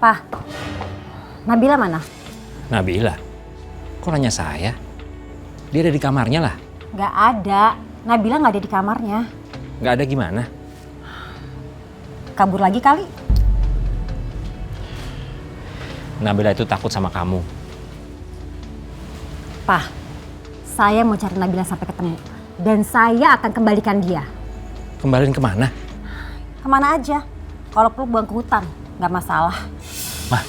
Pak, Nabila mana? Nabila? Kok nanya saya? Dia ada di kamarnya lah. Gak ada. Nabila gak ada di kamarnya. Gak ada gimana? Kabur lagi kali. Nabila itu takut sama kamu. Pak, saya mau cari Nabila sampai ketemu. Dan saya akan kembalikan dia. Kembaliin kemana? Kemana aja. Kalau perlu buang ke hutan, gak masalah. Mah,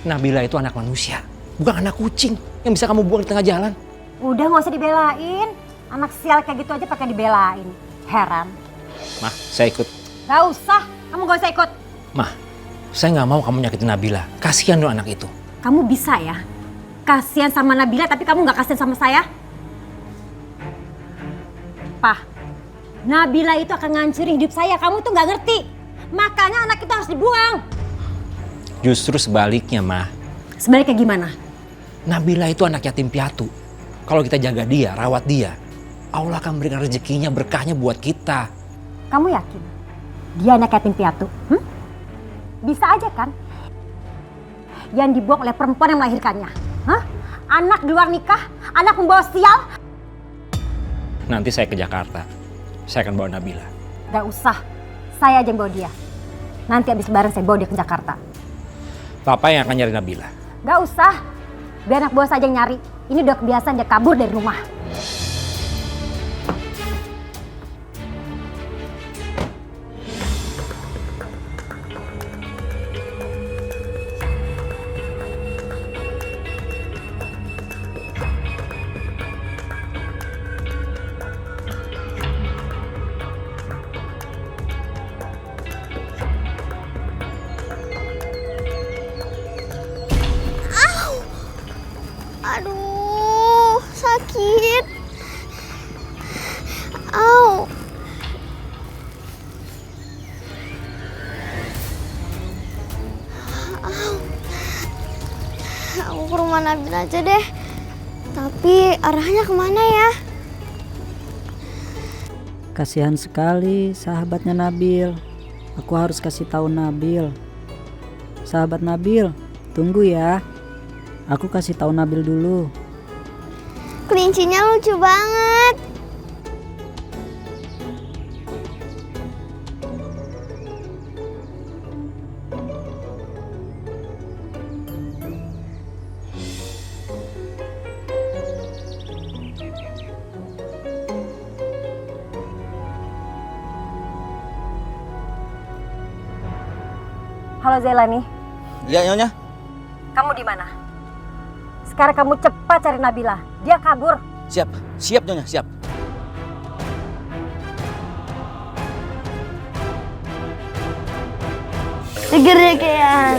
Nabila itu anak manusia. Bukan anak kucing yang bisa kamu buang di tengah jalan. Udah gak usah dibelain. Anak sial kayak gitu aja pakai dibelain. Heran. Mah, saya ikut. Gak usah, kamu gak usah ikut. Mah, saya nggak mau kamu nyakitin Nabila. Kasihan loh anak itu. Kamu bisa ya? Kasihan sama Nabila tapi kamu gak kasihan sama saya? Pak, Nabila itu akan ngancurin hidup saya. Kamu tuh gak ngerti. Makanya anak itu harus dibuang. Justru sebaliknya, Mah. Sebaliknya gimana? Nabila itu anak yatim piatu. Kalau kita jaga dia, rawat dia, Allah akan berikan rezekinya, berkahnya buat kita. Kamu yakin? Dia anak yatim piatu? Bisa aja kan? Yang dibuang oleh perempuan yang melahirkannya. Anak di luar nikah, anak membawa sial. Nanti saya ke Jakarta. Saya akan bawa Nabila. Gak usah, saya aja yang bawa dia. Nanti abis lebaran saya bawa dia ke Jakarta. Papa yang akan nyari Nabila. Gak usah, biar anak buah saja yang nyari. Ini udah kebiasaan dia kabur dari rumah. Aduh, sakit. Au. Au. Aku ke rumah Nabil aja deh. Tapi arahnya kemana ya? Kasihan sekali sahabatnya Nabil. Aku harus kasih tahu Nabil. Sahabat Nabil, tunggu ya. Aku kasih tahu Nabil dulu. Kelincinya lucu banget. Halo Zailani, Iya, Nyonya. kamu di mana? Sekarang kamu cepat cari Nabila. Dia kabur. Siap. Siap, Nyonya. Siap. Seger-gegeran.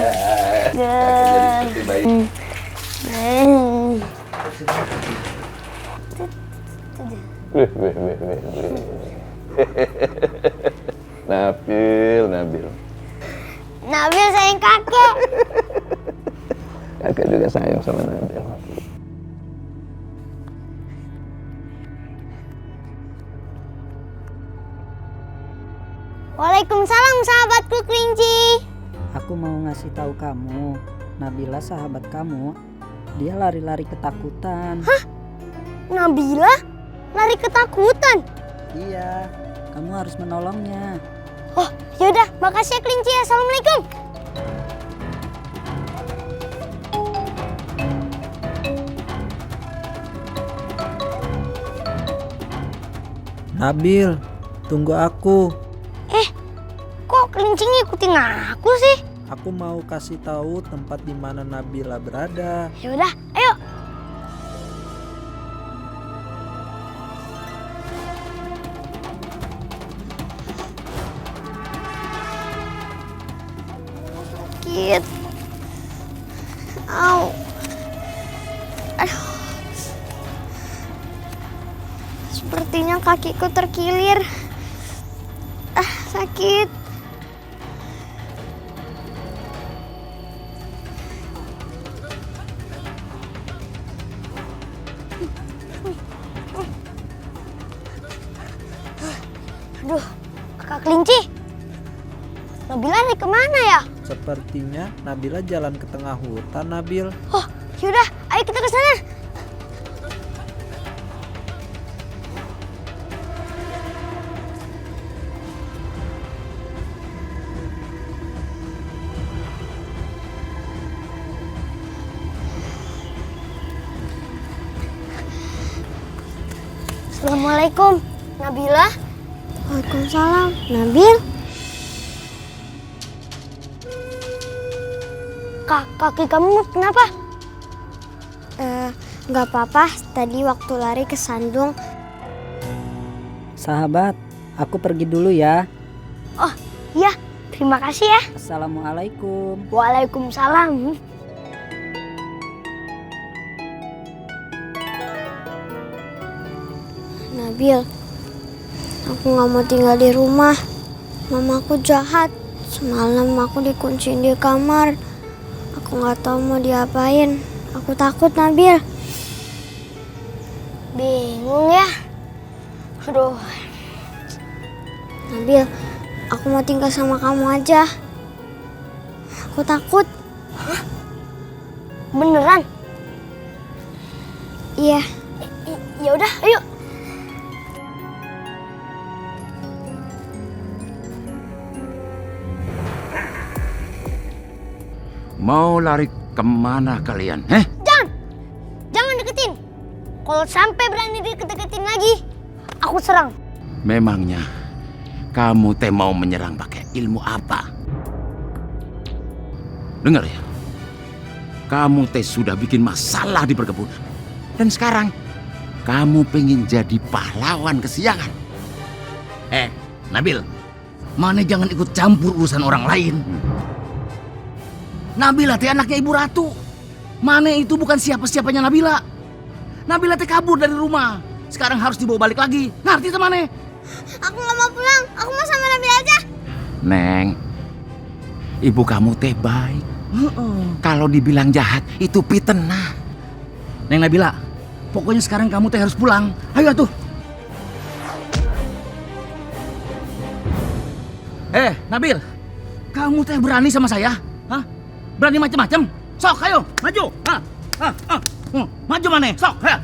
Nabil. Nabil sayang kakek. Kakak juga sayang sama Nabil. Waalaikumsalam sahabatku kelinci. Aku mau ngasih tahu kamu, Nabila sahabat kamu, dia lari-lari ketakutan. Nabila lari ketakutan. Iya, kamu harus menolongnya. Oh, yaudah, makasih ya kelinci. Assalamualaikum. Nabil, tunggu aku. Kok kelinci ngikutin aku sih? Aku mau kasih tahu tempat di mana Nabila berada. Yaudah, ayo. Sakit. Au. Aduh. Sepertinya kakiku terkilir. Sakit. Aduh, kakak kelinci. Nabila lari kemana ya? Sepertinya Nabila jalan ke tengah hutan, Nabil. Oh, yaudah, ayo kita ke sana. Assalamualaikum, Nabila. Waalaikumsalam, Nabil. Kaki kamu kenapa? Nggak apa-apa, tadi waktu lari kesandung. Sahabat, aku pergi dulu ya. Oh, iya, terima kasih ya. Assalamualaikum. Waalaikumsalam. Nabil, aku nggak mau tinggal di rumah. Mamaku jahat. Semalam aku dikunciin di kamar. Aku nggak tahu mau diapain. Aku takut, Nabil. Bingung ya. Aduh. Nabil, aku mau tinggal sama kamu aja. Aku takut. Hah? Beneran? Iya. Ya udah, ayo. Mau lari kemana kalian? Jangan deketin. Kalau sampai berani deket-deketin lagi, aku serang. Memangnya kamu teh mau menyerang pakai ilmu apa? Dengar ya, kamu teh sudah bikin masalah di perkebunan. Dan sekarang kamu pengen jadi pahlawan kesiangan. Nabil, Mane jangan ikut campur urusan orang lain. Nabila teh anaknya Ibu Ratu. Mane itu bukan siapa-siapanya Nabila. Nabila teh kabur dari rumah. Sekarang harus dibawa balik lagi. Ngerti tuh Mane? Aku nggak mau pulang. Aku mau sama Nabil aja. Neng, ibu kamu teh baik. Kalau dibilang jahat itu fitnah. Neng Nabila, pokoknya sekarang kamu teh harus pulang. Ayo atuh. Nabil, kamu teh berani sama saya? Hah? Berani macam-macam? Sok, ayo, maju. Maju Mane, sok. Ya.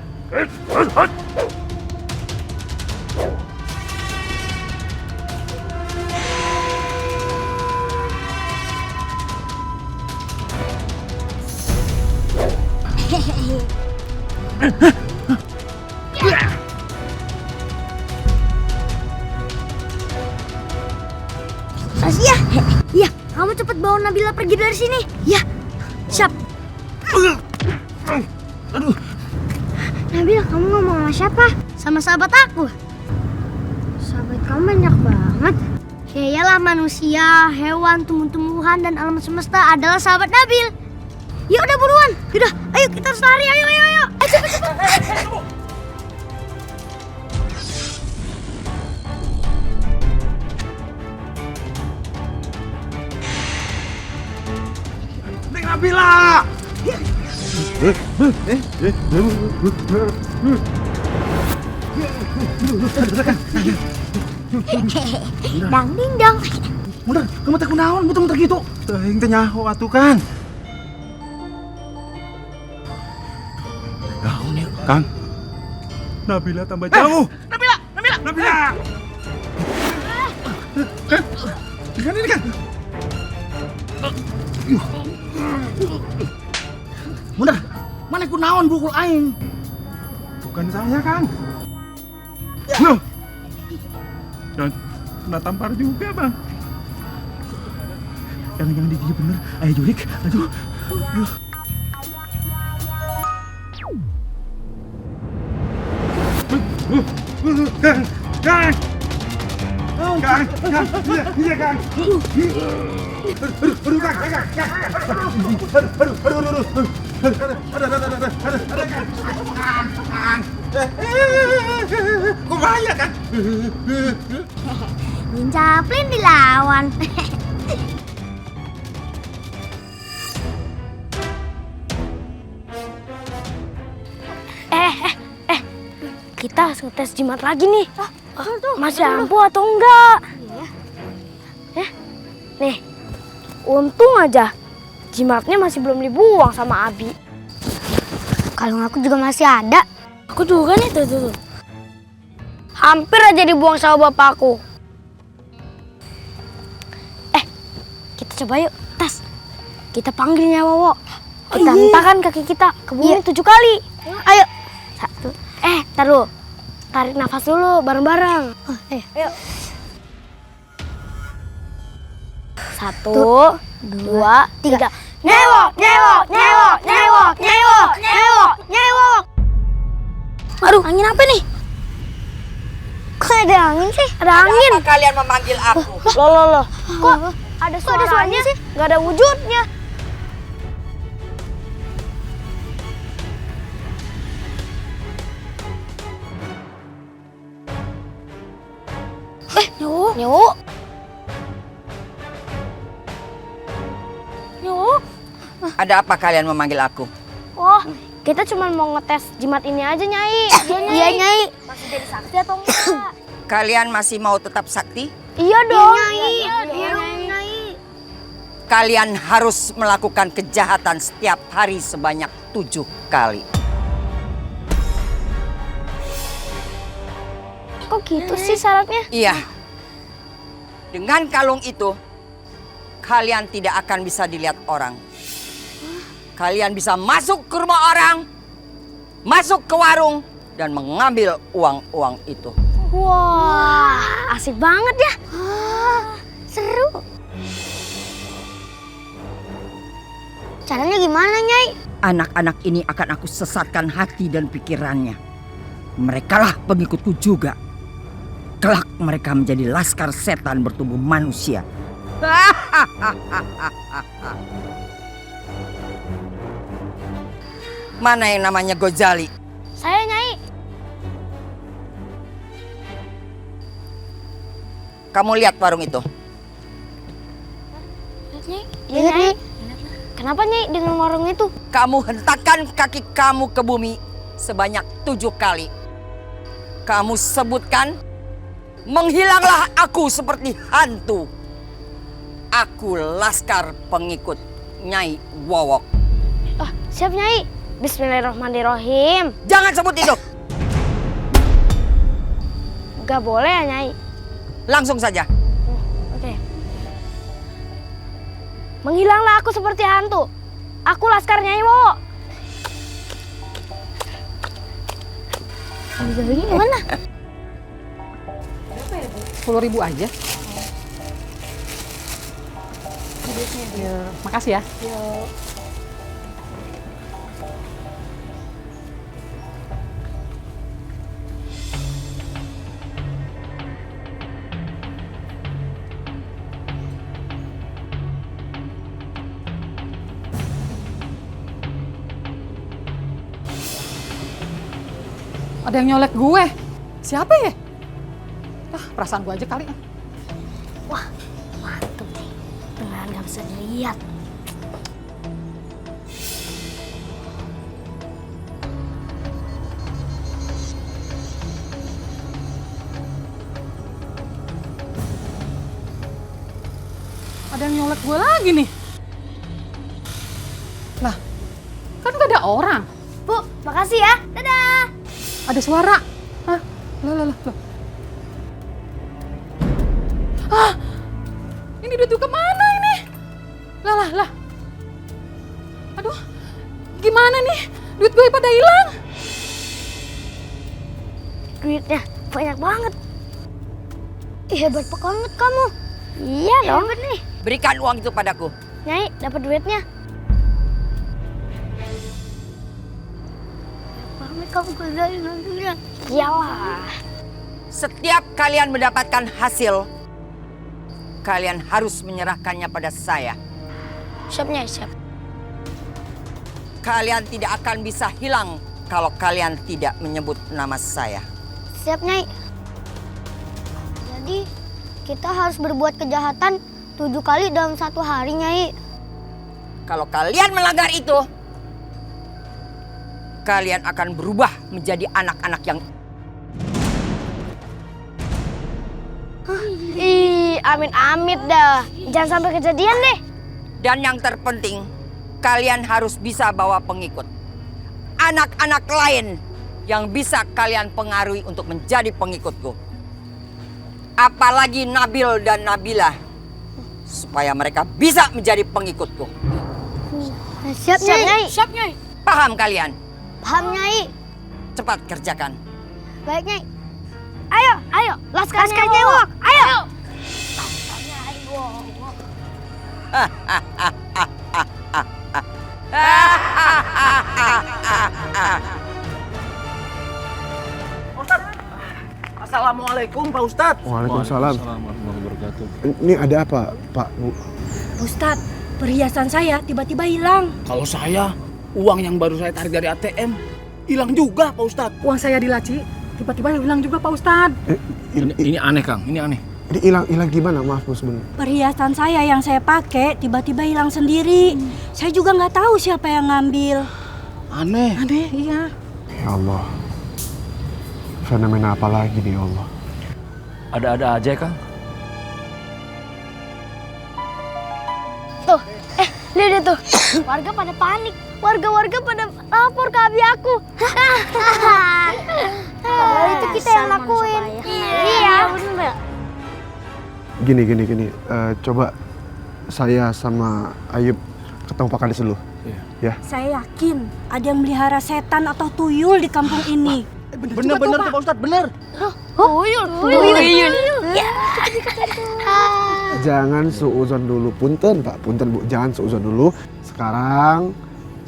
Asia, iya, kamu cepet bawa Nabila pergi dari sini. Ya, siap. Aduh. Nabila, kamu ngomong sama siapa? Sama sahabat aku. Sahabat kamu banyak banget. Ya iyalah, manusia, hewan, tumbuh-tumbuhan, dan alam semesta adalah sahabat Nabil. Ya udah buruan. Yaudah, ayo kita harus lari. Ayo. Ayo cepet. Neng Nabila. Dang ding dong. Mudah, kamu teh kunaon muter-muter gitu? Teuing teh nyaho atuh Kang. Naon ya? Kang. Nabila tambah jauh. Nabila. Kan ini kan. Mudah, mana kunaon bukul aing? Bukan saya, Kang. Loh. Dan kena tampar juga, Bang. Jangan di dia bener. Ayo Jurik, aduh. Kang. Kang. Iya Kang. Aduh Kang. Kok bahaya Kang? Ninjaplin dilawan. Kita harus ngetes jimat lagi nih. Masih ampuh atau enggak? Nih, Untung aja jimatnya masih belum dibuang sama Abi. Kalung aku juga masih ada. Aku juga nih tuh. Hampir aja dibuang sama bapakku. Kita coba yuk, Tas. Kita panggil Nyai Wowo. Kita hentakan kaki kita ke bumi 7 kali. Ayo. 1. Taruh. Tarik nafas dulu bareng-bareng. Ayo. 1, 2, 3. Nyai Wowo, Nyai Wowo, Nyai Wowo, Nyai Wowo, Nyai Wowo, Nyai Wowo, Nyai Wowo. Aduh, angin apa nih? Kok ada angin sih? Ada angin. Kenapa kalian memanggil aku? Loh. Kok ada suaranya sih? Gak ada wujudnya. Nyawa. Ada apa kalian memanggil aku? Oh, kita cuma mau ngetes jimat ini aja, Nyai. Iya, Nyai. Masih jadi sakti atau enggak? Kalian masih mau tetap sakti? Iya dong, Nyai. Iya dong, Nyai. Kalian harus melakukan kejahatan setiap hari sebanyak 7 kali. Kok gitu sih syaratnya? Iya. Dengan kalung itu, kalian tidak akan bisa dilihat orang. Kalian bisa masuk ke rumah orang, masuk ke warung, dan mengambil uang-uang itu. Wah, asik banget ya. Seru. Caranya gimana, Nyai? Anak-anak ini akan aku sesatkan hati dan pikirannya. Merekalah pengikutku juga. Kelak mereka menjadi laskar setan bertubuh manusia. Mana yang namanya Gozali? Saya, Nyai. Kamu lihat warung itu? Nyai? Iya, Nyai. Kenapa, Nyai, dengan warung itu? Kamu hentakkan kaki kamu ke bumi sebanyak 7 kali. Kamu sebutkan, menghilanglah aku seperti hantu. Aku laskar pengikut Nyai Wowo. Oh, siap, Nyai. Bismillahirrahmanirrahim. Jangan sebut itu. Gak boleh ya, Nyai? Langsung saja. Oke. Menghilanglah aku seperti hantu. Aku laskar Nyai Wowo. Ini gimana? 10.000 aja. Ya, makasih ya. Ada yang nyolek gue. Siapa ya? Perasaan gue aja kali. Wah, mantap nih. Beneran gak bisa dilihat. Ada yang nyolek gue lagi nih. Lah, kan gak ada orang. Bu, makasih ya. Dadah. Ada suara. Hah? Loh. Ah, ini duit gue kemana ini? Lah. Aduh, gimana nih? Duit gue pada hilang. Duitnya banyak banget. Ih, hebat banget kamu. Iya dong. Hebat nih. Berikan uang itu padaku. Nyai, dapat duitnya. Pamit kamu kerjain nantinya. Iyalah. Setiap kalian mendapatkan hasil, kalian harus menyerahkannya pada saya. Siap, Nyai, siap. Kalian tidak akan bisa hilang kalau kalian tidak menyebut nama saya. Siap, Nyai. Jadi, kita harus berbuat kejahatan 7 kali dalam 1 hari, Nyai. Kalau kalian melanggar itu, kalian akan berubah menjadi anak-anak yang... Ih, amit-amit dah. Jangan sampai kejadian deh. Dan yang terpenting, kalian harus bisa bawa pengikut. Anak-anak lain yang bisa kalian pengaruhi untuk menjadi pengikutku. Apalagi Nabil dan Nabila. Supaya mereka bisa menjadi pengikutku. Siap, Nyai. Siap, Nyai. Paham kalian? Paham, Nyai. Cepat kerjakan. Baik, Nyai. Ayo, Laskar Nyai Wok. Ayo. Assalamualaikum Pak Ustadz. Waalaikumsalam. Ini ada apa, Pak, Bu? Ustadz, perhiasan saya tiba-tiba hilang. Kalau saya, uang yang baru saya tarik dari ATM hilang juga Pak Ustadz. Uang saya di laci, tiba-tiba hilang juga Pak Ustadz. Ini aneh Kang, ini aneh. Ini hilang gimana? Maaf, Bu, sebenarnya. Perhiasan saya yang saya pakai tiba-tiba hilang sendiri. Saya juga nggak tahu siapa yang ngambil. Aneh. Aneh, iya. Ya Allah. Fenomena apa lagi nih, ya Allah? Ada-ada aja, Kang. Tuh, lihat tuh. Warga pada panik. Warga pada lapor ke abi aku. Itu kita yang lakuin. Iya, bener. Gini. Coba saya sama Ayub ketemu Pak Kades dulu. Ya. Saya yakin ada yang melihara setan atau tuyul di kampung ini. Bener tuh Pak Ustadz, bener. Tuyul. Jangan suuzon dulu, punten Pak, punten Bu, jangan suuzon dulu. Sekarang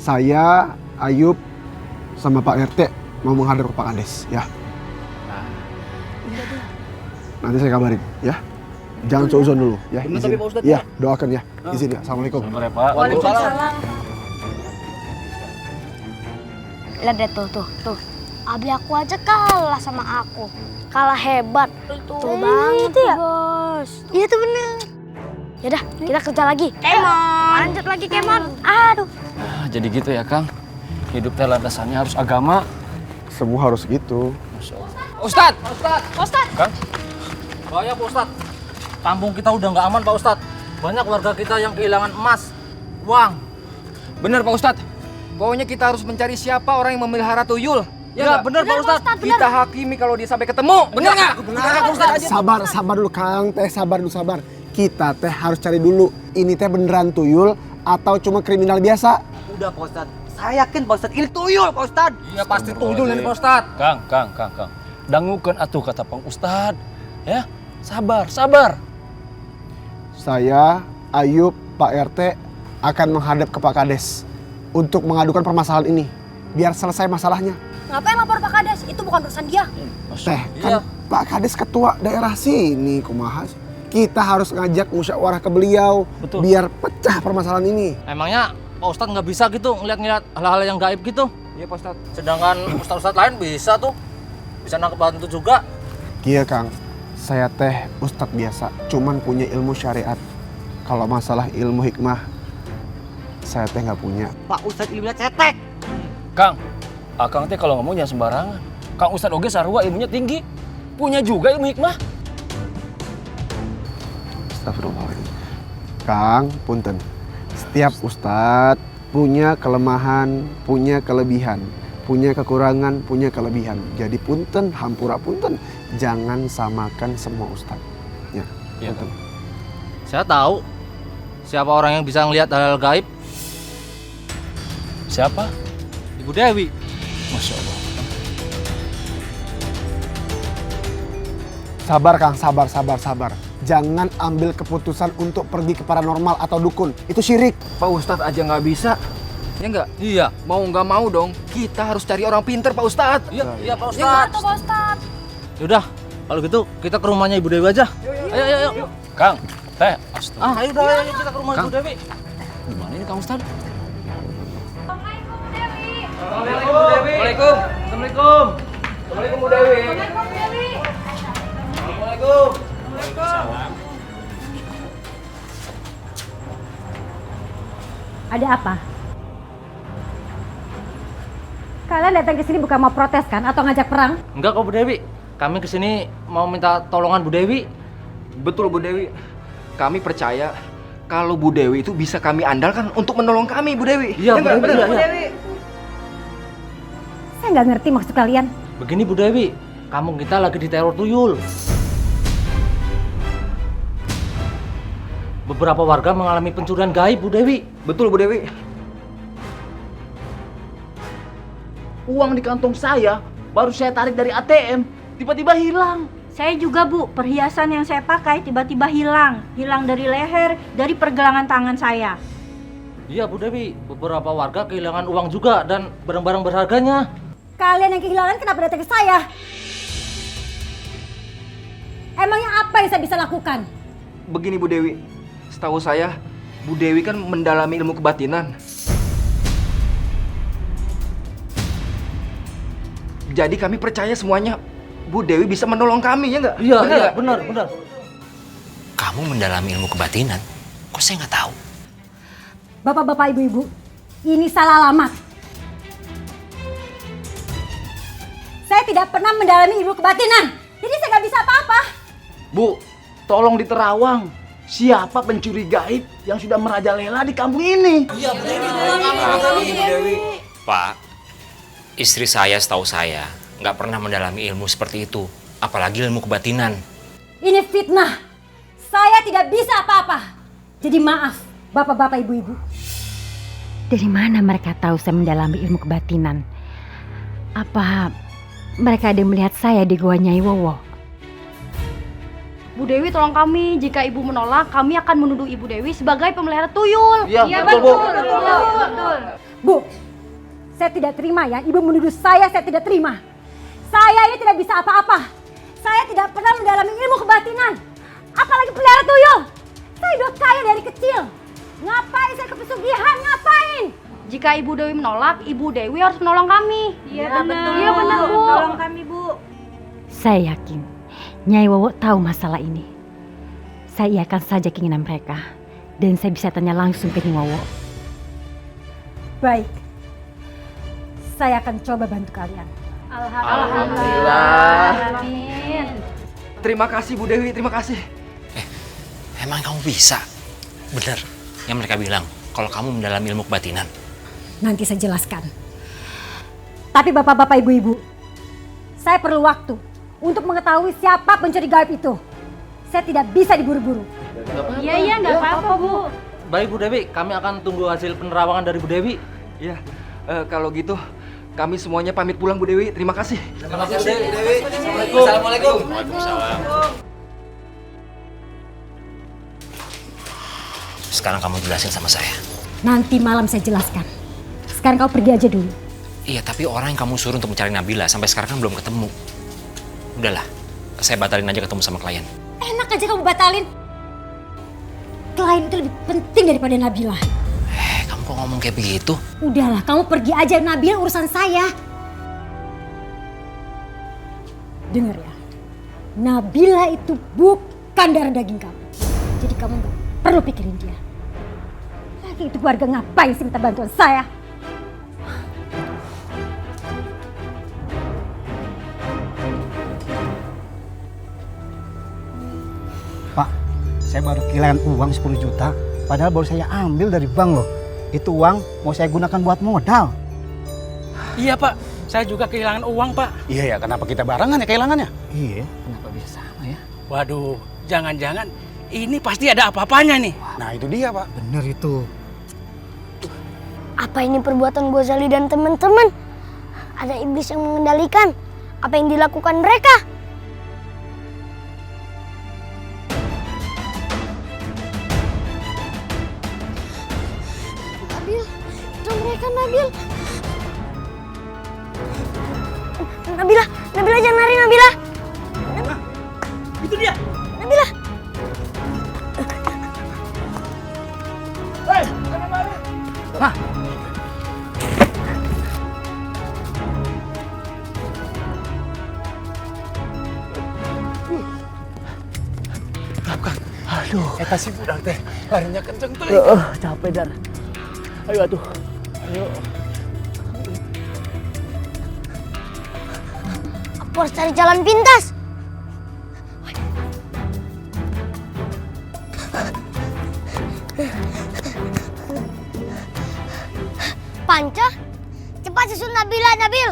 saya, Ayub, sama Pak RT mau menghadap ke Pak Kades, ya. Nanti saya kabarin, ya. Jangan suuzon dulu, ya. Bener Izin. tapi Pak Ustadz, Ya, doakan ya. Izin ya. Assalamualaikum. Waalaikumsalam. Lihat deh tuh. Abi aku aja kalah sama aku. Kalah hebat. Tuh banget ya, Bos. Iya tuh bener. Yaudah, kita kerja lagi. Kemon. Lanjut lagi, Kemon. Aduh. Nah, jadi gitu ya, Kang. Hidup teh landasannya harus agama. Semua harus gitu. Ustadz! Kang, bahaya Pak Ustadz. Kampung kita udah nggak aman Pak Ustadz. Banyak warga kita yang kehilangan emas, uang. Bener Pak Ustadz. Pokoknya kita harus mencari siapa orang yang memelihara tuyul. Ya, bener Pak Ustadz. Kita hakimi kalau dia sampai ketemu. Bener nggak? Sabar dulu Kang, sabar. Kita teh harus cari dulu, ini teh beneran tuyul atau cuma kriminal biasa. Udah Pak Ustadz. Saya yakin Pak Ustadz ini tuyul Pak Ustadz. Iya pasti tuyul ini Pak Ustadz. Kang. Dangukeun atuh kata Pang Ustad. Ya, sabar. Saya, Ayub, Pak RT akan menghadap ke Pak Kades untuk mengadukan permasalahan ini. Biar selesai masalahnya. Ngapain lapor Pak Kades? Itu bukan urusan dia. Teh, kan Pak Kades ketua daerah sini, kumaha. Kita harus ngajak musyawarah ke beliau. Betul. Biar pecah permasalahan ini. Emangnya Pak Ustadz nggak bisa gitu ngeliat hal-hal yang gaib gitu? Iya Pak Ustadz. Sedangkan Ustadz lain bisa tuh. Bisa nangkep hantu juga. Iya Kang, saya teh ustadz biasa, cuman punya ilmu syariat. Kalau masalah ilmu hikmah, saya teh nggak punya. Pak Ustadz ilmunya cetek. Kang, Akang teh kalau ngomong jangan sembarangan. Kang Ustad oge sarua ilmunya tinggi. Punya juga ilmu hikmah. Astagfirullahaladzim. Kang, punten. Setiap ustadz punya kelemahan, punya kelebihan. Punya kekurangan, punya kelebihan. Jadi punten, hampura punten. Jangan samakan semua ustadz. Ya, punten. Saya tahu siapa orang yang bisa ngelihat hal-hal gaib. Siapa? Ibu Dewi. Masya Allah. Sabar Kang, sabar. Jangan ambil keputusan untuk pergi ke paranormal atau dukun. Itu syirik. Pak Ustadz aja nggak bisa. Ya nggak? Iya. Mau nggak mau dong, kita harus cari orang pinter Pak Ustadz. Iya Pak Ustadz. Yaudah, kalau gitu kita ke rumahnya Ibu Dewi aja. Ayo. Kang, teh. Ayo kita ke rumah Ibu Dewi. Gimana ini Kang Ustad? Assalamualaikum. Assalamualaikum Bu Dewi. Assalamualaikum. Ada apa? Kalian datang ke sini bukan mau protes kan atau ngajak perang? Enggak kok Bu Dewi. Kami kesini mau minta tolongan Bu Dewi. Betul Bu Dewi. Kami percaya kalau Bu Dewi itu bisa kami andalkan untuk menolong kami, Bu Dewi. Iya, nggak? Bu Dewi, Benar, iya, Bu iya. Dewi. Saya nggak ngerti maksud kalian. Begini Bu Dewi, kampung kita lagi diteror tuyul. Beberapa warga mengalami pencurian gaib Bu Dewi. Betul, Bu Dewi. Uang di kantong saya baru saya tarik dari ATM, tiba-tiba hilang. Saya juga Bu, perhiasan yang saya pakai tiba-tiba hilang. Hilang dari leher, dari pergelangan tangan saya. Iya Bu Dewi, beberapa warga kehilangan uang juga dan barang-barang berharganya. Kalian yang kehilangan kenapa datang ke saya? Emangnya apa yang saya bisa lakukan? Begini Bu Dewi, setahu saya Bu Dewi kan mendalami ilmu kebatinan. Jadi kami percaya semuanya Bu Dewi bisa menolong kami, ya nggak? Iya, Benar iya, nggak? benar. Kamu mendalami ilmu kebatinan? Kok saya nggak tahu? Bapak-bapak, ibu-ibu, ini salah alamat. Saya tidak pernah mendalami ilmu kebatinan, jadi saya nggak bisa apa-apa. Bu, tolong diterawang. Siapa pencuri gaib yang sudah merajalela di kampung ini? Iya, Bu Dewi. Pak, istri saya setahu saya nggak pernah mendalami ilmu seperti itu, apalagi ilmu kebatinan. Ini fitnah. Saya tidak bisa apa-apa. Jadi maaf, bapak-bapak, ibu-ibu. Dari mana mereka tahu saya mendalami ilmu kebatinan? Apa mereka ada yang melihat saya di Gua Nyai Wowo? Bu Dewi tolong kami, jika ibu menolak kami akan menuduh Ibu Dewi sebagai pemelihara tuyul. Iya, betul, Bu. Betul. Bu, saya tidak terima ya. Ibu menuduh saya tidak terima. Saya ini tidak bisa apa-apa. Saya tidak pernah mendalami ilmu kebatinan. Apalagi pelihara tuyul. Saya udah kaya dari kecil. Ngapain saya kepesugihan? Ngapain? Jika Ibu Dewi menolak, Ibu Dewi harus menolong kami. Iya benar. Iya benar Bu. Tolong kami Bu. Saya yakin Nyai Wowo tahu masalah ini. Saya iakan saja keinginan mereka. Dan saya bisa tanya langsung ke Nyai Wowo. Baik. Saya akan coba bantu kalian. Alhamdulillah. Amin. Terima kasih Bu Dewi, terima kasih. Emang kamu bisa? Bener yang mereka bilang kalau kamu mendalami ilmu kebatinan. Nanti saya jelaskan. Tapi bapak-bapak, ibu-ibu, saya perlu waktu untuk mengetahui siapa pencuri gaib itu. Saya tidak bisa diburu-buru. Iya, nggak apa-apa Bu. Baik Bu Dewi, kami akan tunggu hasil penerawangan dari Bu Dewi. Ya, kalau gitu kami semuanya pamit pulang Bu Dewi. Terima kasih. Terima kasih Bu Dewi. Assalamualaikum. Waalaikumsalam. Sekarang kamu jelasin sama saya. Nanti malam saya jelaskan. Sekarang kau pergi aja dulu. Iya, tapi orang yang kamu suruh untuk mencari Nabila sampai sekarang kan belum ketemu. Udahlah, saya batalin aja ketemu sama klien. Enak aja kamu batalin. Klien itu lebih penting daripada Nabila. Kamu kok ngomong kayak begitu? Udahlah, kamu pergi aja. Nabila urusan saya. Dengar ya, Nabila itu bukan darah daging kamu. Jadi kamu nggak perlu pikirin dia. Lagi itu keluarga ngapain sih minta bantuan saya? Pak, saya baru kehilangan uang 10 juta. Padahal baru saya ambil dari bank loh. Itu uang mau saya gunakan buat modal. Iya Pak, saya juga kehilangan uang Pak. Iya ya, kenapa kita barengan ya kehilangannya? Iya, kenapa bisa sama ya? Waduh, jangan-jangan ini pasti ada apa-apanya nih. Nah itu dia Pak. Bener itu. Apa ini perbuatan Ghazali dan teman-teman? Ada iblis yang mengendalikan. Apa yang dilakukan mereka? Nabil, itu mereka Nabil. Nabila jangan lari Nabila. Itu dia. Nabila. Hei, jangan lari. Hah? Aduh, Eta si budak teh larinya kenceng tuh. capek dan. Ayo atuh. Ayo. Aku harus cari jalan pintas. Panca, cepat susul Nabila, Nabil.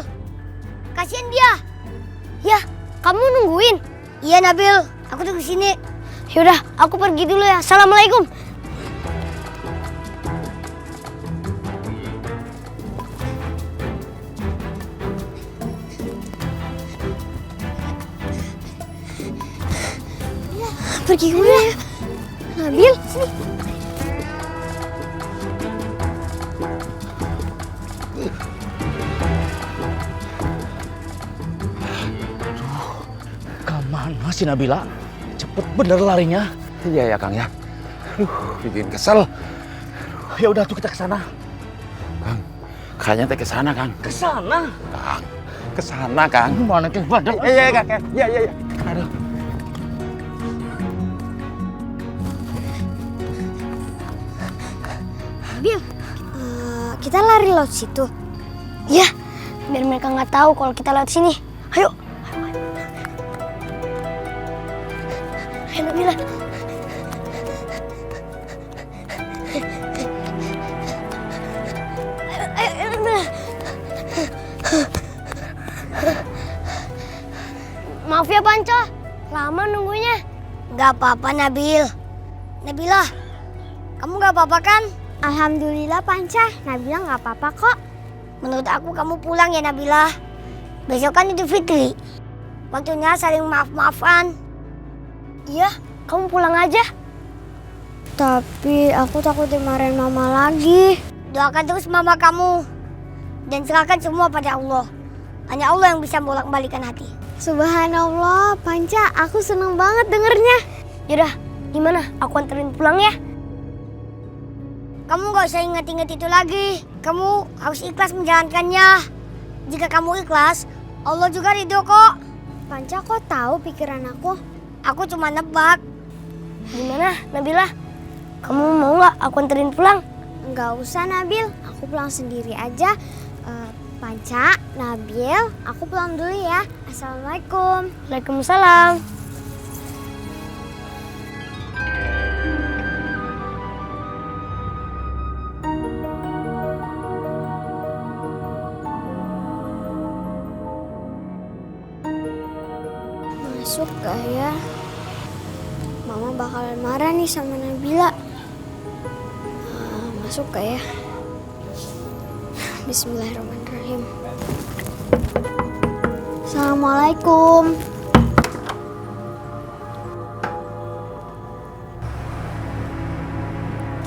Kasihan dia. Ya, kamu nungguin. Iya Nabil, aku tunggu sini. Yaudah, aku pergi dulu ya. Assalamualaikum. Pergi dulu ya. Nabil, sini. Kemana si Nabila? Cepet bener larinya. Iya ya Kang ya. Bikin kesel. Ya udah tuh kita ke sana. Kang, kayaknya teh ke sana Kang. Ke sana? Kang, ke sana Kang. Gimana ke badan? Iya Kang. Iya. Aduh. Nabil, kita lari lewat situ. Ya, biar mereka nggak tahu kalau kita lewat sini. Ayo. Ayo Nabila. Ayo Nabila. Maaf ya Panca, lama nunggunya. Gak apa-apa Nabil. Nabila, kamu gak apa-apa kan? Alhamdulillah Panca, Nabila gak apa-apa kok. Menurut aku kamu pulang ya Nabila. Besok kan Idul Fitri. Waktunya saling maaf-maafan. Iya, kamu pulang aja. Tapi aku takut dimarahin mama lagi. Doakan terus mama kamu. Dan serahkan semua pada Allah. Hanya Allah yang bisa bolak-balikan hati. Subhanallah, Panca, aku seneng banget dengernya. Yaudah, gimana? Aku anterin pulang ya. Kamu gak usah inget-inget itu lagi. Kamu harus ikhlas menjalankannya. Jika kamu ikhlas, Allah juga ridho kok. Panca kok tahu pikiran aku? Aku cuma nebak. Gimana, Nabila? Kamu mau nggak aku anterin pulang? Nggak usah, Nabil. Aku pulang sendiri aja. Panca, Nabil, aku pulang dulu ya. Assalamualaikum. Waalaikumsalam. Masuk gak ya? Mama bakalan marah nih sama Nabila. Masuk gak ya? Bismillahirrahmanirrahim. Assalamualaikum.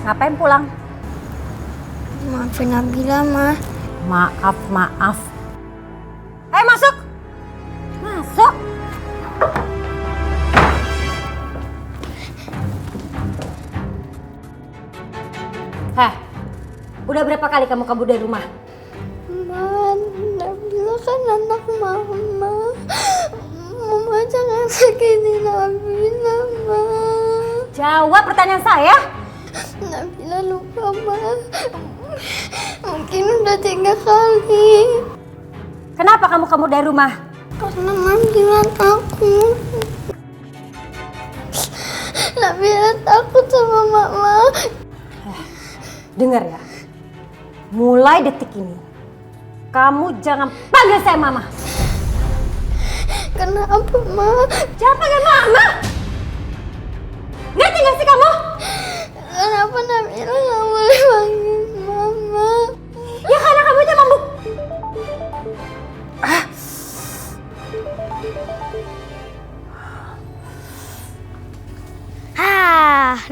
Ngapain pulang? Maafin Nabila, Ma. Maaf. Masuk. Masuk. Udah berapa kali kamu kabur dari rumah? Nabila kan anak Mama. Mama jangan sakitin Nabila, Ma. Jawab pertanyaan saya. Nabila lupa, Ma. Mungkin udah 3 kali. Kenapa kamu kabur dari rumah? Karena Nabila takut. Nabila takut sama Mama. Dengar ya. Mulai detik ini, kamu jangan panggil saya Mama. Kenapa, Ma? Jangan panggil Mama. Ngerti gak sih kamu? Kenapa Nabila gak boleh panggil Mama? Ya karena kamu aja mabuk.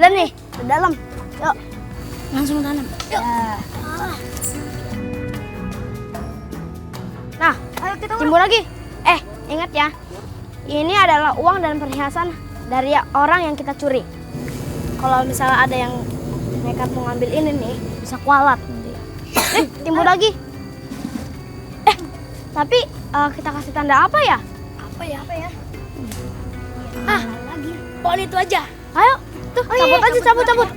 Udah nih, ke dalam. Yuk, langsung ke dalam. Yuk. Nah, ayo kita timbul lagi. Ingat ya, ini adalah uang dan perhiasan dari orang yang kita curi. Kalau misalnya ada yang nekat mau ngambil ini nih, bisa kualat nanti. Timbul lagi. Tapi kita kasih tanda apa ya? Apa ya? Lagi. Pohon itu aja. Ayo, tuh cabut.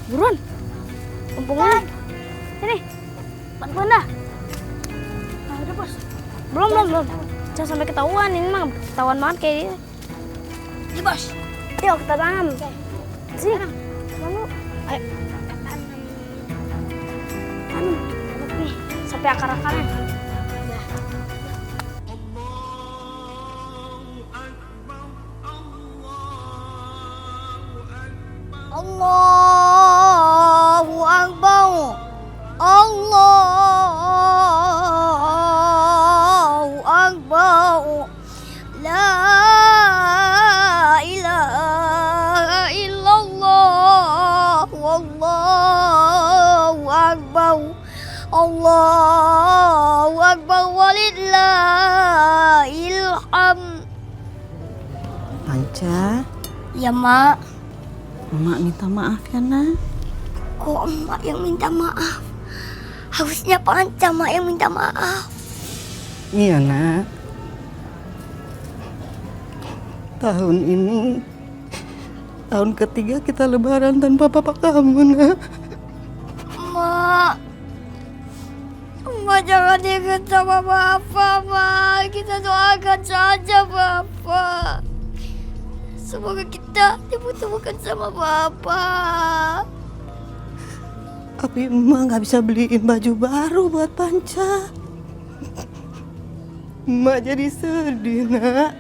Buruan. Kumpulin. Sini. Bantuan dah. Udah, Bos. Belum. Jangan sampai ketahuan, ini mah ketahuan banget kayak ini. Bos. Yuk, kita tanam. Sini. Kamu Ayo. Nih, sampai akar-akaran. Allahu Akbar. Allahu Akbar. La ilaha illallah. Wallahu Akbar. Allahu Akbar walillahil hamd. Panca, Ya, Mak. Emak minta maaf ya, Nak. Kok Emak yang minta maaf? Harusnya Panca Mak yang minta maaf. Iya, Nak. Tahun ini tahun ketiga kita lebaran tanpa papa kamu, Nak. Mak jangan ingat sama Bapak, Mak. Kita doakan saja Bapak. Semoga kita dipertemukan sama Bapak. Tapi Emak nggak bisa beliin baju baru buat Panca. Emak jadi sedih, Nak.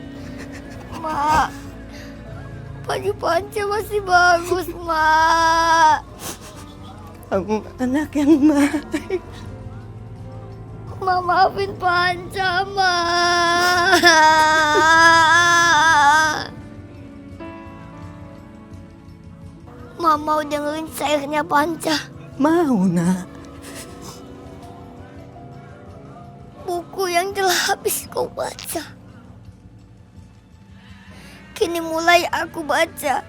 Mak, baju Panca masih bagus, Mak. Kamu anak yang baik. Mak, maafin Panca, Mak. Mak mau dengerin syairnya Panca. Mau, Nak. Buku yang telah habis kau baca, kini mulai aku baca.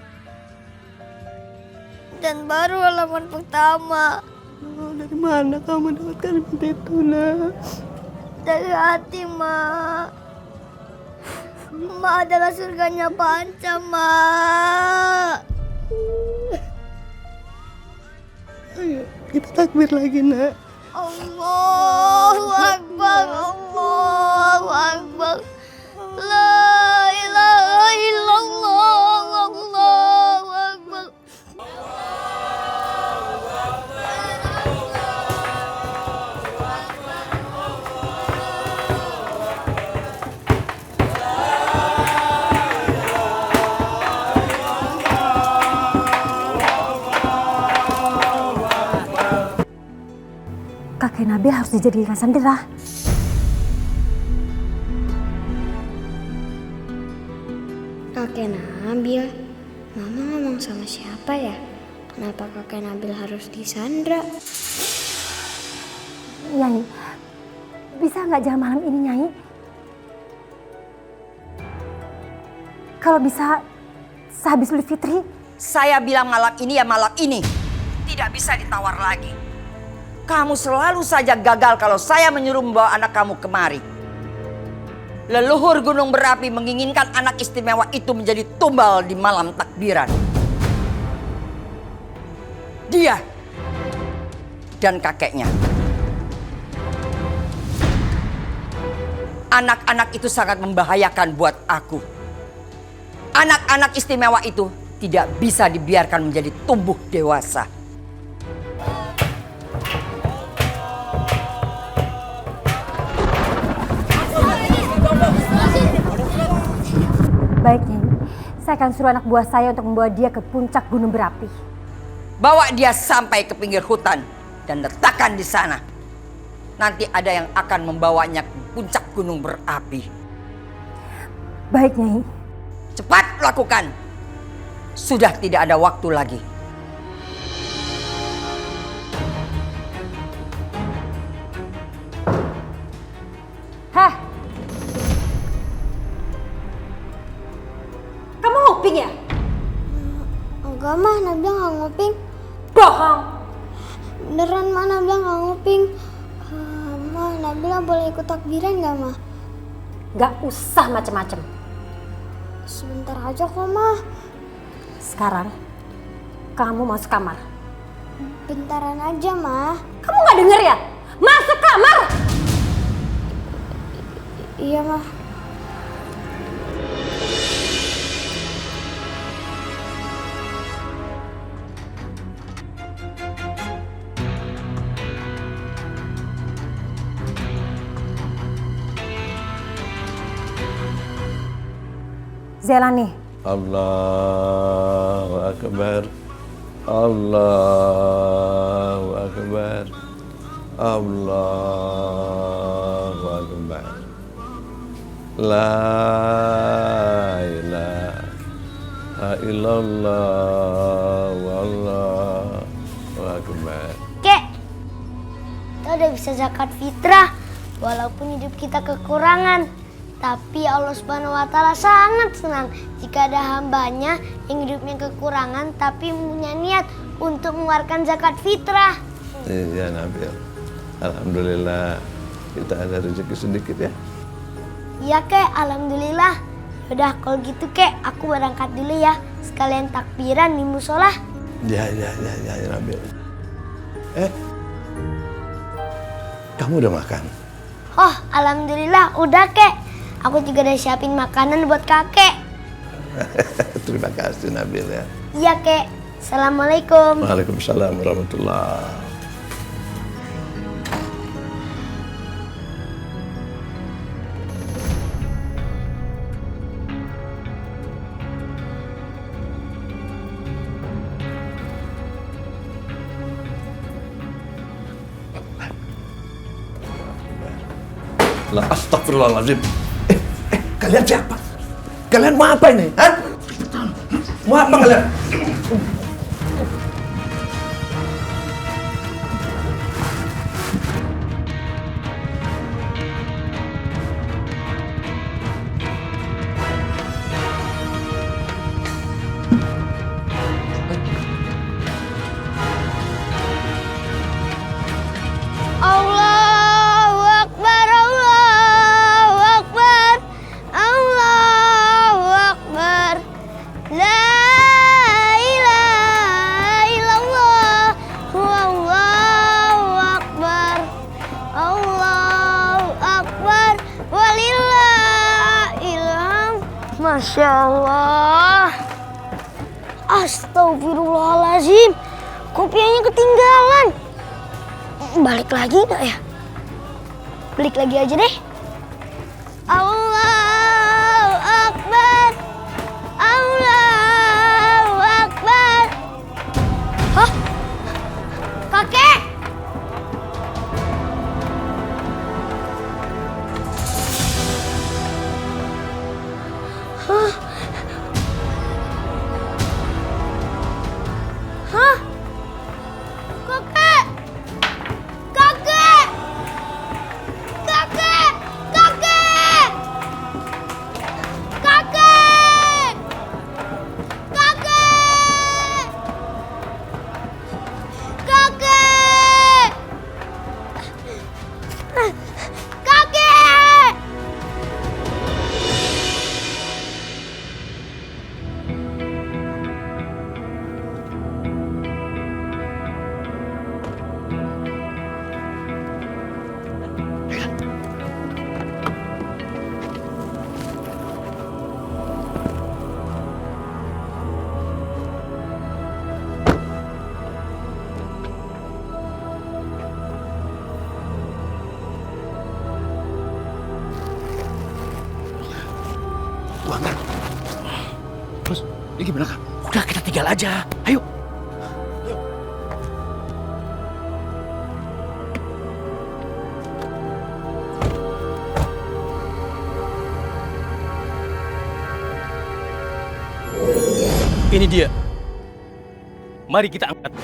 Dan baru halaman pertama. Oh, dari mana kamu mendapatkan itu, Nak? Dari hati, Mak. Mak adalah surganya Panca, Mak. Ayo, kita takbir lagi, Nak. Allahu Akbar, Allahu Akbar. La ilaha illallah, Allahu Akbar. Kakek Nabil harus dijadikan sandera. Kakek Nabil, Mama ngomong sama siapa ya? Kenapa kakek Nabil harus disandra? Nyai, bisa nggak jangan malam ini, Nyai? Kalau bisa sehabis Idul Fitri. Saya bilang malam ini ya malam ini. Tidak bisa ditawar lagi. Kamu selalu saja gagal kalau saya menyuruh membawa anak kamu kemari. Leluhur gunung berapi menginginkan anak istimewa itu menjadi tumbal di malam takbiran. Dia dan kakeknya. Anak-anak itu sangat membahayakan buat aku. Anak-anak istimewa itu tidak bisa dibiarkan menjadi tumbuh dewasa. Baik, Nyai. Saya akan suruh anak buah saya untuk membawa dia ke puncak gunung berapi. Bawa dia sampai ke pinggir hutan dan letakkan di sana. Nanti ada yang akan membawanya ke puncak gunung berapi. Baik, Nyai. Cepat lakukan. Sudah tidak ada waktu lagi. Heh. Kamu nguping ya? Enggak, Mah. Nabil nggak nguping. Bohong. Beneran, Mah. Nabil nggak nguping. Mah, Nabila boleh ikut takbiran nggak, Mah? Nggak usah macem-macem. Sebentar aja kok, Mah. Sekarang, kamu masuk kamar. Bentaran aja, Mah. Kamu nggak denger ya? Masuk kamar! Iya, Mah. Zelani. Allahu Akbar. Allahu Akbar. Allahu Akbar. La ilaha illallah wallahu akbar. Kek, kita udah bisa zakat fitrah walaupun hidup kita kekurangan. Tapi Allah Subhanahu wa Ta'ala sangat senang jika ada hambanya yang hidupnya kekurangan tapi punya niat untuk mengeluarkan zakat fitrah. Iya Nabil, alhamdulillah kita ada rezeki sedikit ya. Iya Kek, alhamdulillah. Yaudah kalau gitu Kek, aku berangkat dulu ya. Sekalian takbiran di musola. Ya Nabil. Kamu udah makan? Oh, alhamdulillah udah Kek. Aku juga udah siapin makanan buat kakek. Terima kasih Nabil ya. Iya Kek. Assalamualaikum. Waalaikumsalam warahmatullahi. Lah, astagfirullahaladzim. Kalian siapa? Kalian mau apa ini? Hah? Mau apa kalian? Allahu Akbar, Allahu Akbar, Allahu Akbar. La ilaha illallah, Allahu Akbar, Allahu Akbar, walillahilham. Masya Allah. Astagfirullahaladzim, kopiahnya ketinggalan. Balik lagi nggak ya? Balik lagi aja deh. Allahu Akbar, Allahu Akbar. Hah? Kakek? Hah? Hah? Kakek? Kakek! Kakek! Kakek! Kakek! Kakek! Kakek! Kakek! Antar. Terus, ini gimana Kak? Udah kita tinggal aja. Ayo. Ini dia. Mari kita angkat.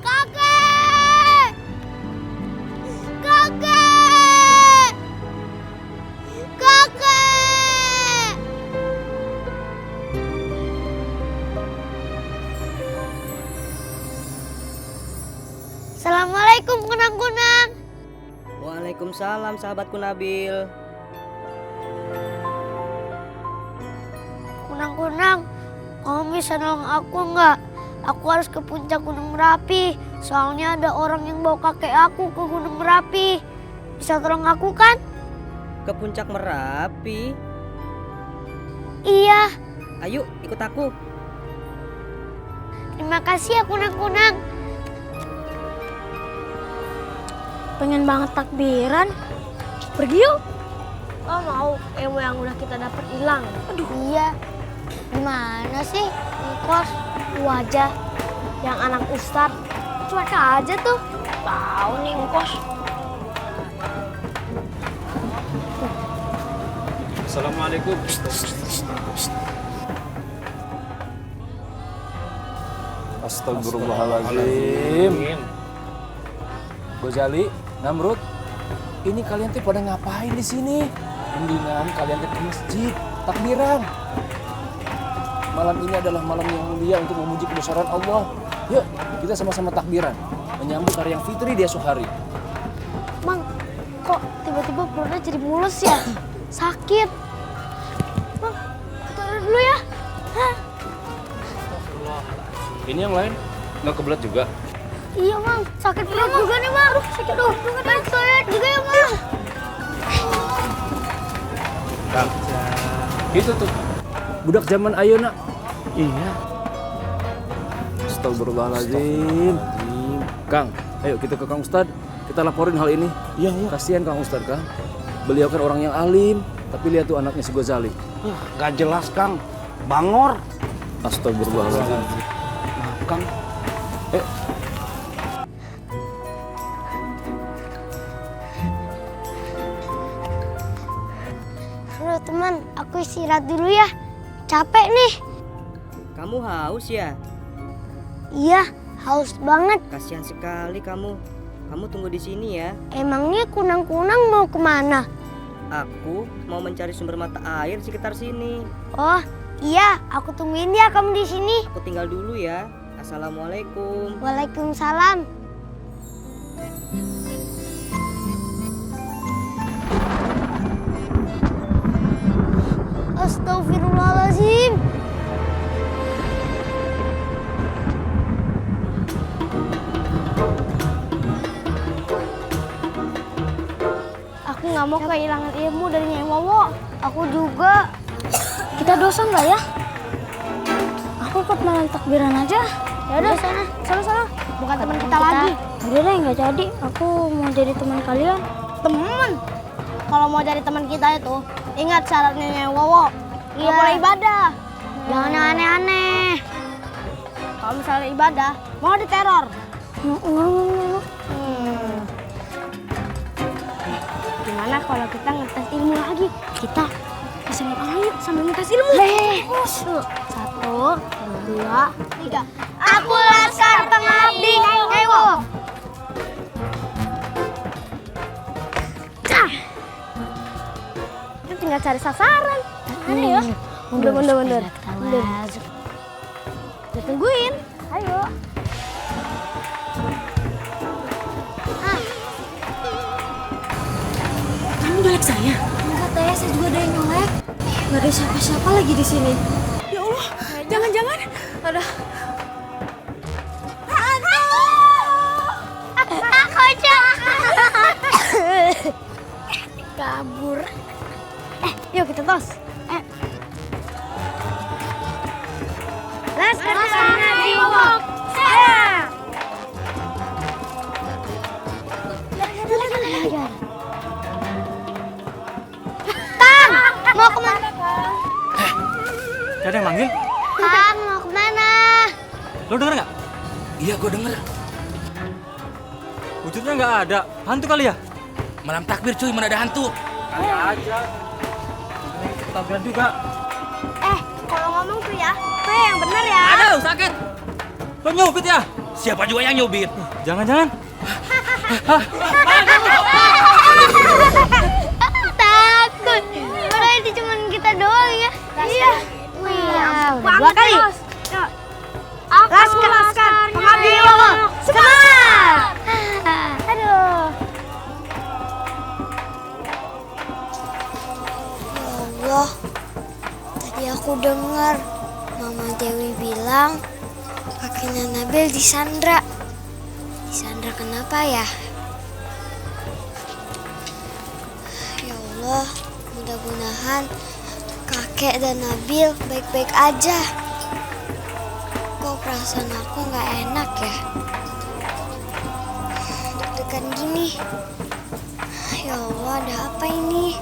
Kakek! Kakek! Kakek! Assalamualaikum kunang-kunang. Waalaikumsalam sahabatku Nabil. Kunang-kunang, kamu bisa nolong aku nggak? Aku harus ke puncak Gunung Merapi. Soalnya ada orang yang bawa kakek aku ke Gunung Merapi. Bisa tolong aku kan? Ke puncak Merapi? Iya. Ayo ikut aku. Terima kasih ya kunang-kunang. pengen banget takbiran. Pergi yuk. Oh mau, ilmu yang udah kita dapat hilang. Aduh. Iya. Gimana sih, Ngkos? Wajah yang anak Ustadz. Cuek aja tuh. Tahu nih, Ngkos. Assalamualaikum. Astagfirullahaladzim. Gozali, Namrud, ini kalian tuh pada ngapain di sini? Mendingan kalian ke masjid, takbiran. Malam ini adalah malam yang mulia untuk memuji kebesaran Allah. Yuk, kita sama-sama takbiran, menyambut hari yang fitri di esok hari. Mang, kok tiba-tiba perutnya jadi mulus ya? Sakit. Mang, turun dulu ya. Hah? Ini yang lain nggak kebelet juga? Iya, Mang. Sakit perut juga nih, Mang. Sakit dong. Baik toilet juga ya, Mang. Kang, itu tuh budak zaman ayeuna. Iya. Astagfirullahaladzim. Kang, ayo kita ke Kang Ustad. Kita laporin hal ini. Iya, iya. Kasihan Kang Ustad, Kang. Beliau kan orang yang alim, tapi lihat tuh anaknya si Gozali. Gak jelas, Kang. Bangor. Astagfirullahaladzim. Kang, Aduh, teman, aku istirahat dulu ya. Capek nih. Kamu haus ya? Iya, haus banget. Kasihan sekali kamu. Kamu tunggu di sini ya. Emangnya kunang-kunang mau kemana? Aku mau mencari sumber mata air di sekitar sini. Oh, iya, aku tungguin ya kamu di sini. Aku tinggal dulu ya. Assalamualaikum. Waalaikumsalam. Astagfirullahaladzim. Aku nggak mau kehilangan ilmu dari Nyai Wowo. Aku juga. Kita dosa nggak ya? Aku ikut malam takbiran aja. Ya udah sana. Bukan teman kita lagi. Udah deh nggak jadi. Aku mau jadi teman kalian. Teman? Kalau mau jadi teman kita itu, ingat syaratnya Nyai Wowo. Nggak boleh ibadah. Jangan yang aneh-aneh. Kalau misalnya ibadah, mau diteror. Gimana kalau kita ngetes ilmu lagi? Kita bisa orang yuk sambil ngetes ilmu. Satu, dua, tiga. Aku Laskar Pengabdi Nyai Wowo. Kita tinggal cari sasaran. Ada ya? Mundur. Kita tungguin. Ayo. Kamu nyolek saya? Enggak, Teh. Saya juga ada yang nyolek. Nggak ada siapa-siapa lagi di sini. Ya Allah, jangan-jangan ada. Kabur. Yuk kita tos. Laskar Pengabdi Wowo. Kang, mau kemana? Ada yang manggil? Kang, mau kemana? Lo denger nggak? Iya, gue denger. Wujudnya nggak ada. Hantu kali ya? Malam takbir cuy, mana ada hantu? Kagak aja. Takbiran juga. Kalau ngomong tuh ya, yang bener ya. Aduh, sakit. Lo nyubit ya? Siapa juga yang nyubit? Jangan-jangan. Takut. Padahal itu cuma kita doang ya. Iya. Wih, udah dua kali. Laskar Pengabdi Wowo. Semangat. Aduh. Ya Allah. Tadi aku dengar Mama Dewi bilang kakeknya Nabil disandra. Disandra kenapa ya? Ya Allah, mudah-mudahan kakek dan Nabil baik-baik aja. Kok perasaan aku nggak enak ya? deg-degan gini. Ya Allah, ada apa ini?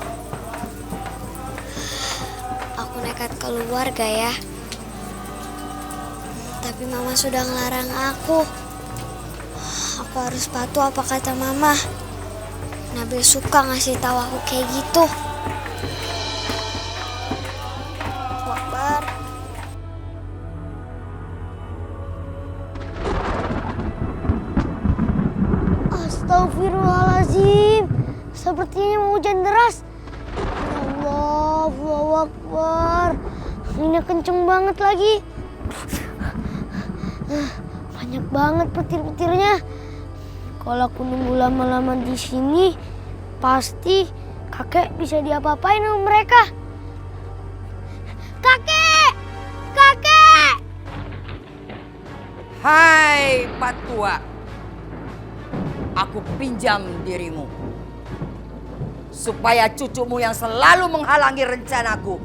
Aku nekat keluar gak ya? Tapi mama sudah ngelarang aku. Aku harus patuh apa kata mama. Nabil suka ngasih tahu aku kayak gitu. Akbar. Astagfirullahaladzim. Sepertinya mau hujan deras. Ya Allah, Allahu Akbar. Anginnya kenceng banget lagi. Banyak banget petir-petirnya. Kalau aku nunggu lama-lama di sini, pasti kakek bisa diapa-apain sama mereka. Kakek! Kakek! Hai Patua, aku pinjam dirimu supaya cucumu yang selalu menghalangi rencanaku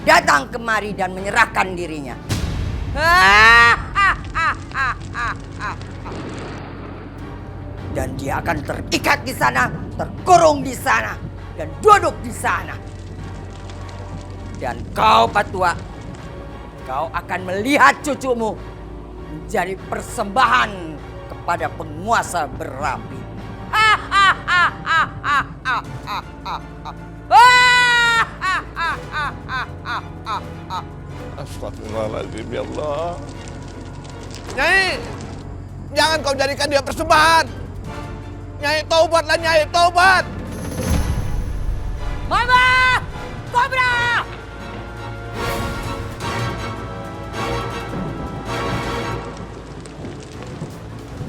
datang kemari dan menyerahkan dirinya. Dan dia akan terikat di sana, terkurung di sana, dan duduk di sana. Dan kau Patua, kau akan melihat cucumu menjadi persembahan kepada penguasa berapi. Astagfirullahaladzim, ya Allah. Nyai, jangan kau jadikan dia persembahan. Nyai, taubatlah Nyai, taubat. Mama! Kobra!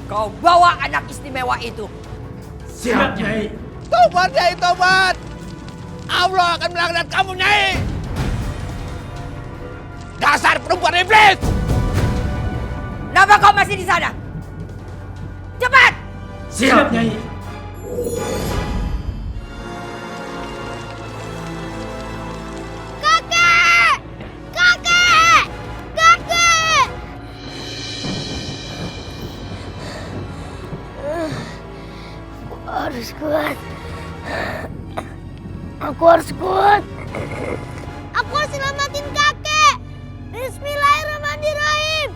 Kau bawa anak istimewa itu. Siap, Nyai. Taubat, Nyai, taubat. Allah akan melaknat kamu, Nyai. Dasar perempuan iblis. Kenapa kau masih di sana? Cepat! Siap, Nyai. Kakek! Kakek! Kakek! Aku harus kuat. Aku harus kuat. Aku harus selamatin kakek. Bismillahirrahmanirrahim.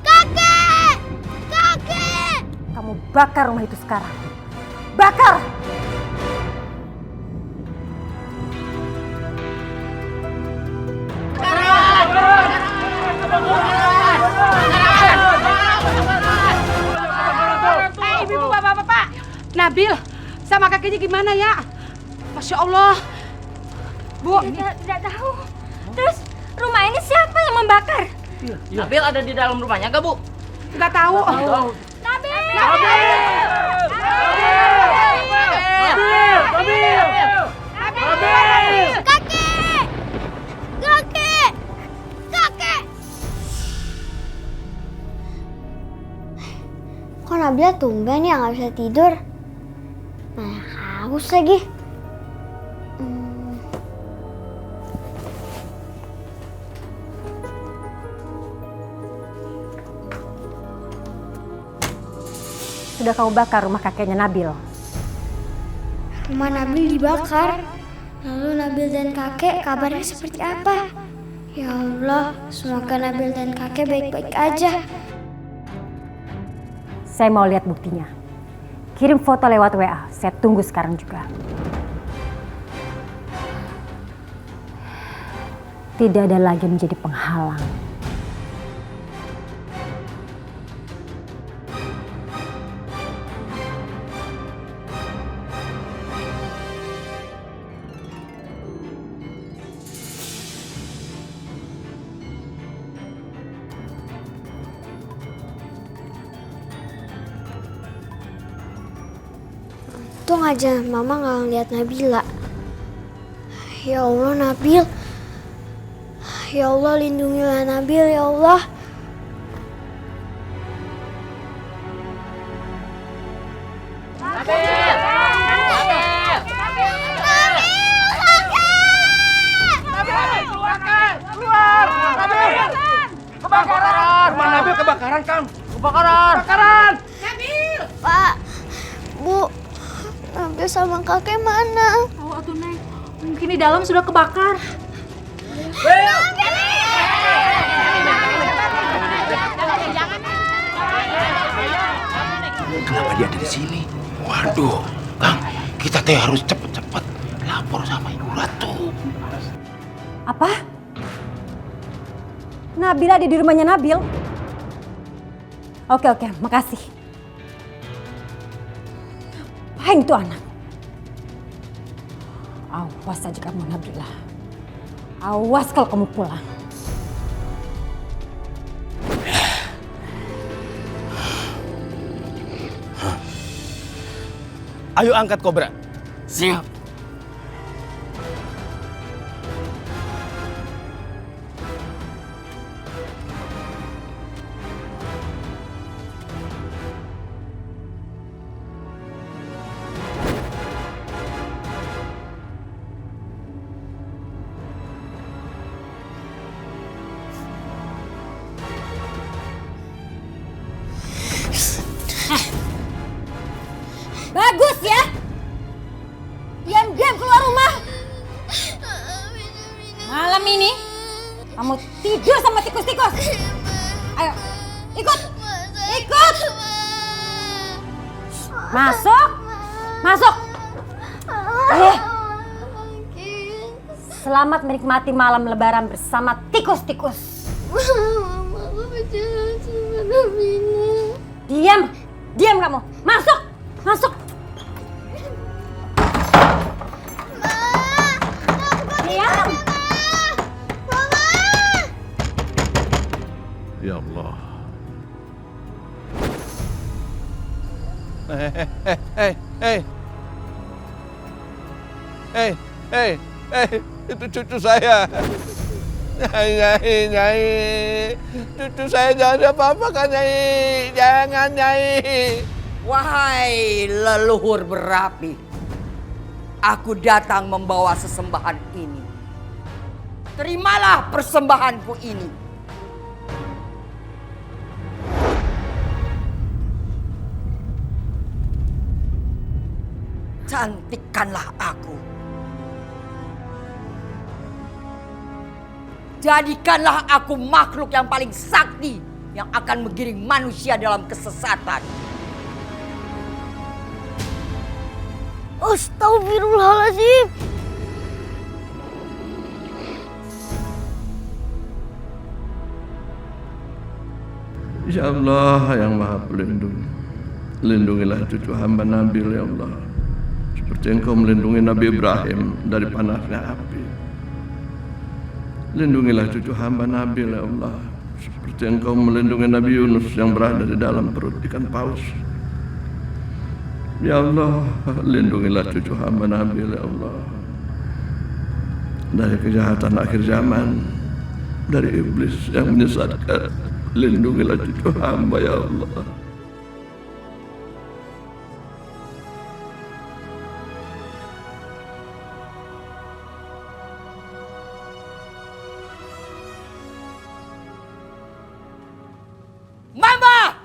Kakek! Kakek! Kamu bakar rumah itu sekarang. Bakar! Ibu-ibu, bapak-bapak. Nabil sama kakeknya gimana ya? Masya Allah. Bu. Tidak tahu. Terus rumah ini siapa yang membakar? Nabil ada di dalam rumahnya gak, Bu? Nggak tahu. Nabil! Kakek! Kakek! Kakek! Kok Nabila tumben ya nggak bisa tidur? Nah, haus lagi. Sudah kamu bakar rumah kakeknya Nabil. Rumah Nabil dibakar. Lalu Nabil dan kakek kabarnya seperti apa? Ya Allah, semoga Nabil dan kakek baik-baik aja. Saya mau lihat buktinya. Kirim foto lewat WA, saya tunggu sekarang juga. Tidak ada lagi menjadi penghalang. Untung aja mama gak ngeliat Nabila. Ya Allah Nabil. Ya Allah lindungilah Nabil ya Allah. Kebakaran! Rumah Nabil kebakaran, Kang. Kebakaran! Kebakaran! Pak, Bu, Nabil sama kakek mana? Tahu atuh Neng, mungkin di dalam sudah kebakar. Kenapa dia ada di sini? Waduh, Kang, kita teh harus cepet-cepet lapor sama Ibu Ratu. Apa? Nabila ada di rumahnya Nabil? Oke, makasih. Apain itu anak? Awas aja kamu Nabila. Awas kalau kamu pulang. Ayo angkat Kobra. Siap. Bagus ya. Diam-diam keluar rumah. Malam ini kamu tidur sama tikus-tikus. Ayo, ikut. Masuk. Selamat menikmati malam lebaran bersama tikus-tikus. Diam kamu. Masuk. Diam. Ya Allah. Itu cucu saya. Nyai. Cucu saya jangan apa-apakan, Nyai. Jangan, Nyai. Wahai leluhur berapi, aku datang membawa sesembahan ini. Terimalah persembahanku ini. Cantikkanlah aku. Jadikanlah aku makhluk yang paling sakti yang akan menggiring manusia dalam kesesatan. Astagfirullahaladzim. Ya Allah yang Maha Pelindung, lindungilah cucu hamba Nabil ya Allah, seperti Engkau melindungi Nabi Ibrahim dari panasnya api. Lindungilah cucu hamba Nabil ya Allah, seperti Engkau melindungi Nabi Yunus yang berada di dalam perut ikan paus. Ya Allah, lindungilah cucu hamba Nabil ya Allah dari kejahatan akhir zaman, dari iblis yang menyesatkan. Lindungilah cucu hamba ya Allah. Mama!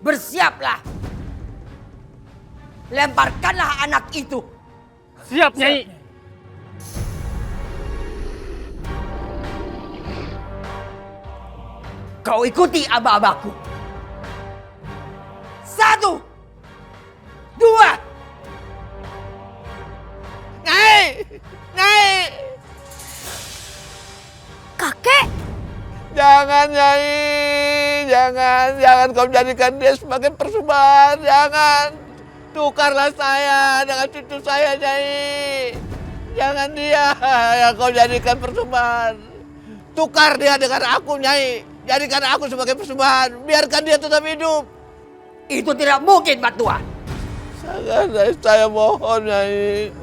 Bersiaplah. Lemparkanlah anak itu. Siap, Nyai. Kau ikuti aba-abaku. 1, 2. Nyai! Kakek! Jangan, Nyai. Jangan kau jadikan dia sebagai persembahan. Jangan. Tukarlah saya dengan cucu saya, Nyai. Jangan dia yang kau jadikan persembahan. Tukar dia dengan aku, Nyai. Jadikan aku sebagai persembahan. Biarkan dia tetap hidup. Itu tidak mungkin, Batua. Sangat, saya mohon,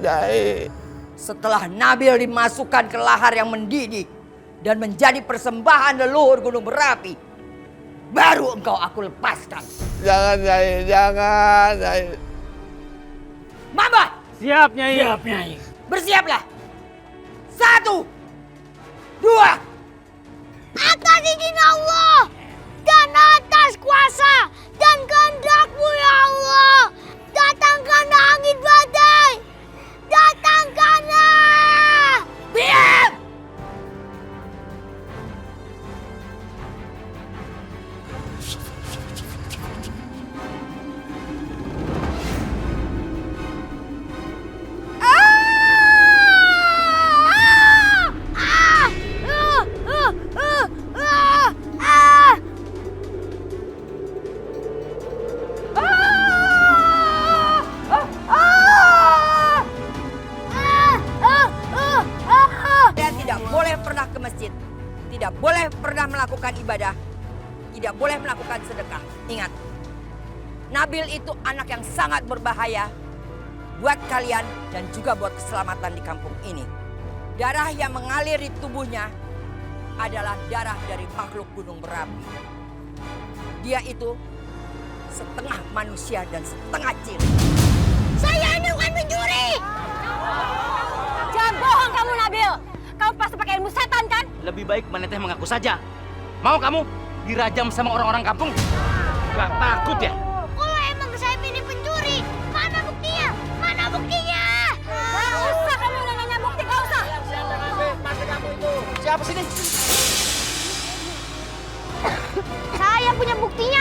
Nyai. Setelah Nabil dimasukkan ke lahar yang mendidih dan menjadi persembahan leluhur gunung berapi, baru engkau aku lepaskan. Jangan, Nyai. Jangan, Nyai. Mama! Siap, Nyai. Bersiaplah. 1, 2. Atas izin Allah dan atas kuasa dan kehendak-Mu ya Allah, masjid, tidak boleh pernah melakukan ibadah, tidak boleh melakukan sedekah. Ingat, Nabil itu anak yang sangat berbahaya buat kalian dan juga buat keselamatan di kampung ini. Darah yang mengalir di tubuhnya adalah darah dari makhluk gunung berapi. Dia itu setengah manusia dan setengah jin. Saya ini bukan pencuri! Jangan bohong kamu, Nabil. Kamu pasti pakai ilmu setan kan? Lebih baik Maneteh mengaku saja. Mau kamu dirajam sama orang-orang kampung? Gak takut ya? Kalau emang saya ini pencuri, mana buktinya? Mana buktinya? Gak usah kamu nanya bukti, gak usah. Mati kamu itu. Siapa sini? Saya punya buktinya.